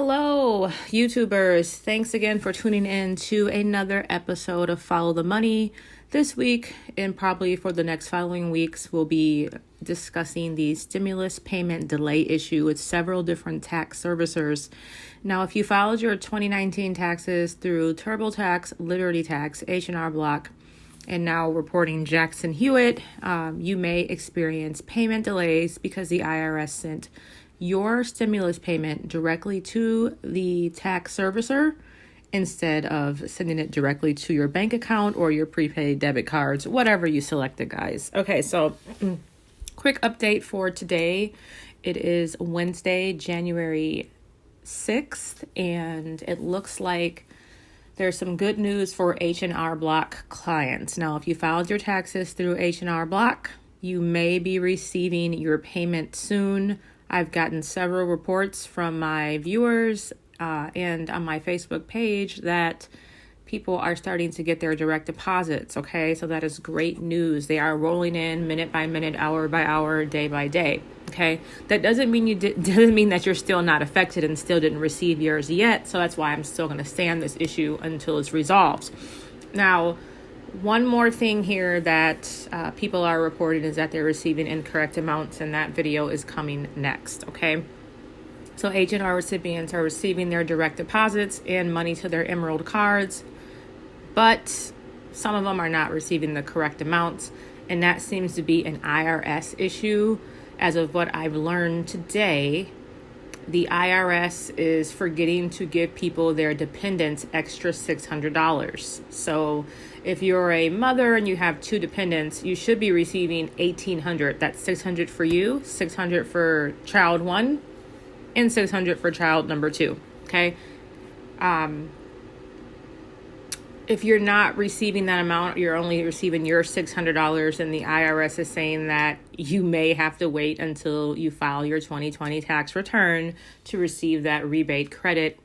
Hello, YouTubers. Thanks again for tuning in to another episode of Follow the Money. This week, and probably for the next following weeks, we'll be discussing the stimulus payment delay issue with several different tax servicers. Now, if you filed your 2019 taxes through TurboTax, Liberty Tax, H&R Block, and now reporting Jackson Hewitt, you may experience payment delays because the IRS sent your stimulus payment directly to the tax servicer instead of sending it directly to your bank account or your prepaid debit cards, whatever you selected, guys. Okay, so quick update for today. It is Wednesday, January 6th, and it looks like there's some good news for H&R Block clients. Now, if you filed your taxes through H&R Block, you may be receiving your payment soon. I've gotten several reports from my viewers and on my Facebook page that people are starting to get their direct deposits. Okay, so that is great news. They are rolling in minute by minute, hour by hour, day by day. Okay, that doesn't mean doesn't mean that you're still not affected and still didn't receive yours yet. So that's why I'm still going to stay on this issue until it's resolved. Now, one more thing here that people are reporting is that they're receiving incorrect amounts, and that video is coming next, okay? So H&R recipients are receiving their direct deposits and money to their Emerald cards, but some of them are not receiving the correct amounts, and that seems to be an IRS issue. As of what I've learned today, the IRS is forgetting to give people, their dependents, extra $600. So if you're a mother and you have two dependents, you should be receiving $1,800. That's $600 for you, $600 for child one, and $600 for child number two. Okay. If you're not receiving that amount, you're only receiving your $600, and the IRS is saying that you may have to wait until you file your 2020 tax return to receive that rebate credit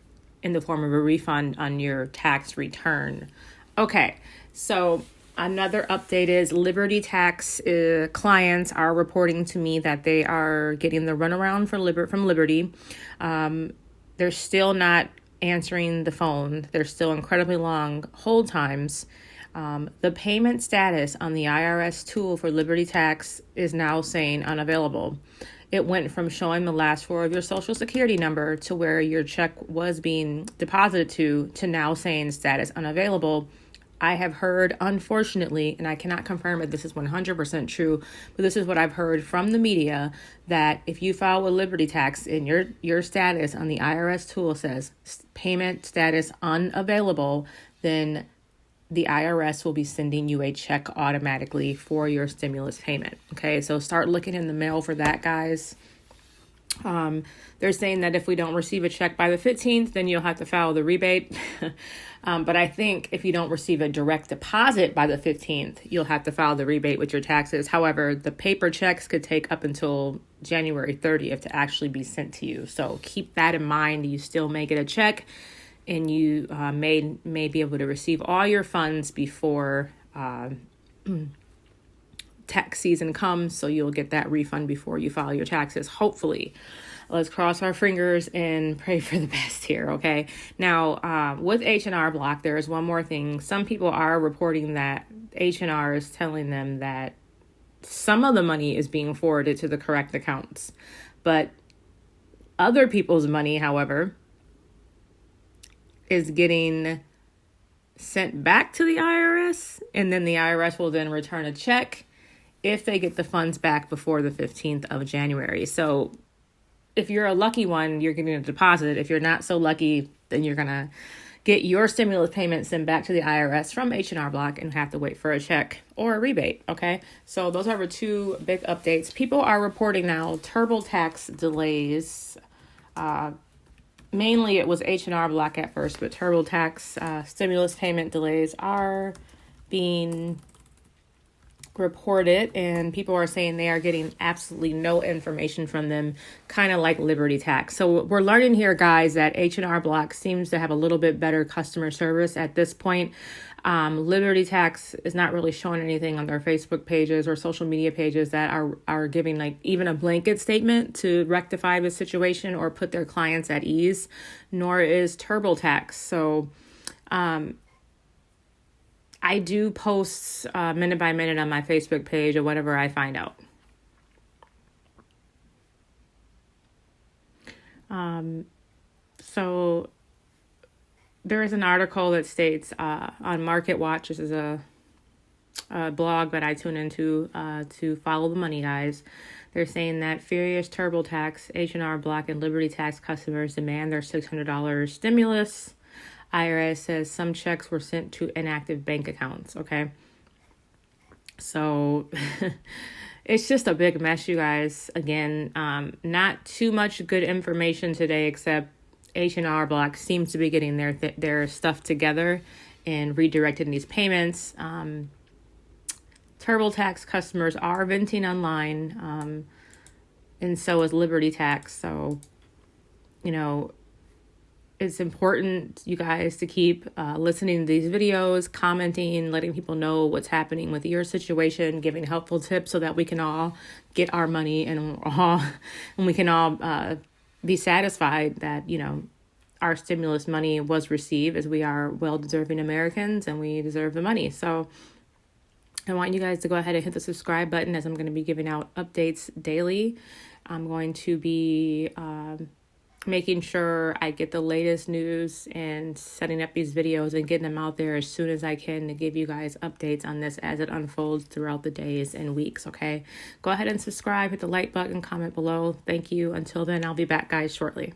in the form of a refund on your tax return. Okay, so another update is Liberty Tax clients are reporting to me that they are getting the runaround from Liberty. They're still not answering the phone. There's still incredibly long hold times. The payment status on the IRS tool for Liberty Tax is now saying unavailable. It went from showing the last four of your social security number to where your check was being deposited to now saying status unavailable. I have heard, unfortunately, and I cannot confirm if this is 100% true, but this is what I've heard from the media, that if you file with Liberty Tax and your status on the IRS tool says payment status unavailable, then the IRS will be sending you a check automatically for your stimulus payment. Okay, so start looking in the mail for that, guys. They're saying that if we don't receive a check by the 15th, then you'll have to file the rebate. But I think if you don't receive a direct deposit by the 15th, you'll have to file the rebate with your taxes. However, the paper checks could take up until January 30th to actually be sent to you. So keep that in mind. You still may get a check, and you may be able to receive all your funds before tax season comes, so you'll get that refund before you file your taxes, hopefully. Let's cross our fingers and pray for the best here, okay? Now, with H&R Block, there is one more thing. Some people are reporting that H&R is telling them that some of the money is being forwarded to the correct accounts, but other people's money, however, is getting sent back to the IRS, and then the IRS will then return a check if they get the funds back before the 15th of January. So if you're a lucky one, you're getting a deposit. If you're not so lucky, then you're going to get your stimulus payment sent back to the IRS from H&R Block and have to wait for a check or a rebate, okay? So those are the two big updates. People are reporting now TurboTax delays. Mainly it was H&R Block at first, but TurboTax stimulus payment delays are being reported, and people are saying they are getting absolutely no information from them, kind of like Liberty Tax. So we're learning here, guys, that H&R Block seems to have a little bit better customer service at this point. Liberty Tax is not really showing anything on their Facebook pages or social media pages that are giving like even a blanket statement to rectify the situation or put their clients at ease, nor is TurboTax. So I do posts minute by minute on my Facebook page or whatever I find out. So there is an article that states on Market Watch, this is a blog that I tune into to follow the money, guys. They're saying that furious TurboTax, H&R Block, and Liberty Tax customers demand their $600 stimulus. IRS says some checks were sent to inactive bank accounts. Okay. So it's just a big mess, you guys. Again, not too much good information today, except H&R Block seems to be getting their stuff together and redirecting these payments. TurboTax customers are venting online, and so is Liberty Tax. So, it's important, you guys, to keep listening to these videos, commenting, letting people know what's happening with your situation, giving helpful tips so that we can all get our money and we can all be satisfied that, our stimulus money was received, as we are well-deserving Americans and we deserve the money. So I want you guys to go ahead and hit the subscribe button, as I'm going to be giving out updates daily. I'm going to be making sure I get the latest news and setting up these videos and getting them out there as soon as I can to give you guys updates on this as it unfolds throughout the days and weeks, okay? Go ahead and subscribe, hit the like button, comment below. Thank you. Until then, I'll be back, guys, shortly.